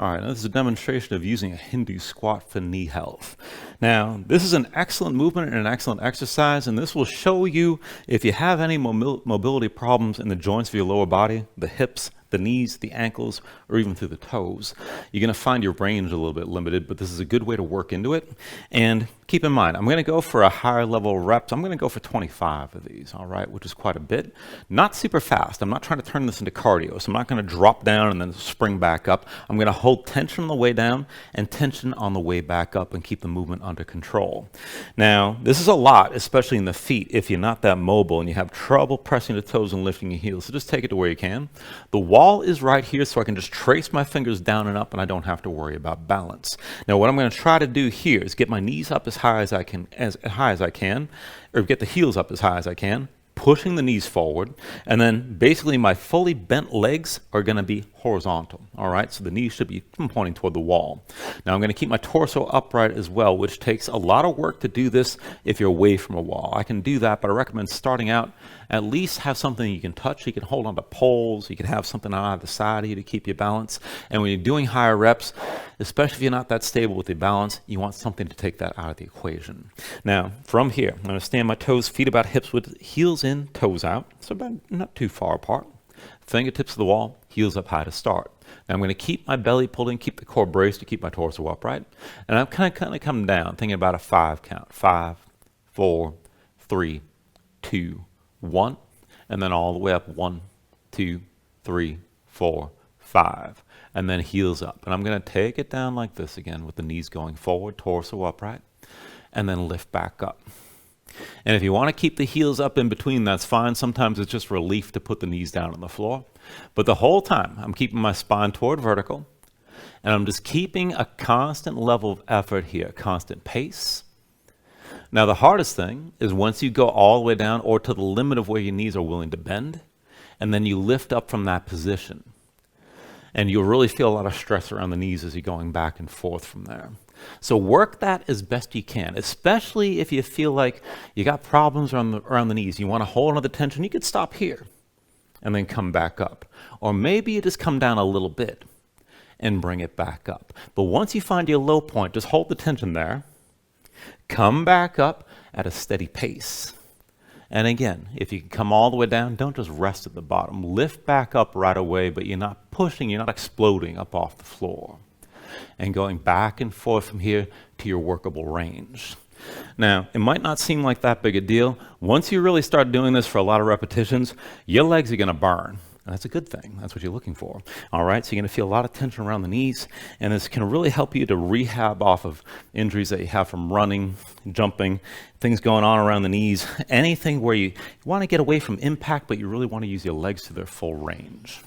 All right, now this is a demonstration of using a Hindu squat for knee health. Now, this is an excellent movement and an excellent exercise, and this will show you if you have any mobility problems in the joints of your lower body, the hips, the knees, the ankles, or even through the toes. You're going to find your range a little bit limited, but this is a good way to work into it. And keep in mind, I'm going to go for a higher level of reps. I'm going to go for 25 of these, all right, which is quite a bit. Not super fast. I'm not trying to turn this into cardio, so I'm not going to drop down and then spring back up. I'm going to hold tension on the way down and tension on the way back up and keep the movement under control. Now, this is a lot, especially in the feet, if you're not that mobile and you have trouble pressing the toes and lifting your heels. So just take it to where you can. The wall is right here, so I can just trace my fingers down and up and I don't have to worry about balance. Now, what I'm going to try to do here is get my knees up as high as I can, or get the heels up as high as I can, pushing the knees forward, and then basically my fully bent legs are going to be horizontal, all right? So the knees should be pointing toward the wall. Now I'm going to keep my torso upright as well, which takes a lot of work to do this if you're away from a wall. I can do that, but I recommend starting out, at least have something you can touch. You can hold on to poles, you can have something on either side of you to keep your balance. And when you're doing higher reps, especially if you're not that stable with your balance, you want something to take that out of the equation. Now, from here, I'm going to stand my toes, feet about hips with heels in, toes out, so about not too far apart. Fingertips to the wall, heels up high to start. Now I'm going to keep my belly pulled in, keep the core braced to keep my torso upright. And I'm kind of coming down, thinking about a 5 count. 5, 4, 3, 2, 1. And then all the way up. 1, 2, 3, 4, 5. And then heels up. And I'm going to take it down like this again with the knees going forward, torso upright. And then lift back up. And if you want to keep the heels up in between, that's fine. Sometimes it's just relief to put the knees down on the floor. But the whole time, I'm keeping my spine toward vertical. And I'm just keeping a constant level of effort here, constant pace. Now, the hardest thing is once you go all the way down or to the limit of where your knees are willing to bend, and then you lift up from that position. And you'll really feel a lot of stress around the knees as you're going back and forth from there. So work that as best you can, especially if you feel like you got problems around the knees. You want to hold on to the tension, you could stop here and then come back up. Or maybe you just come down a little bit and bring it back up. But once you find your low point, just hold the tension there. Come back up at a steady pace. And again, if you can come all the way down, don't just rest at the bottom. Lift back up right away, but you're not pushing, you're not exploding up off the floor. And going back and forth from here to your workable range. Now, it might not seem like that big a deal. Once you really start doing this for a lot of repetitions, your legs are going to burn. And that's a good thing. That's what you're looking for. All right, so you're going to feel a lot of tension around the knees, and this can really help you to rehab off of injuries that you have from running, jumping, things going on around the knees, anything where you want to get away from impact, but you really want to use your legs to their full range.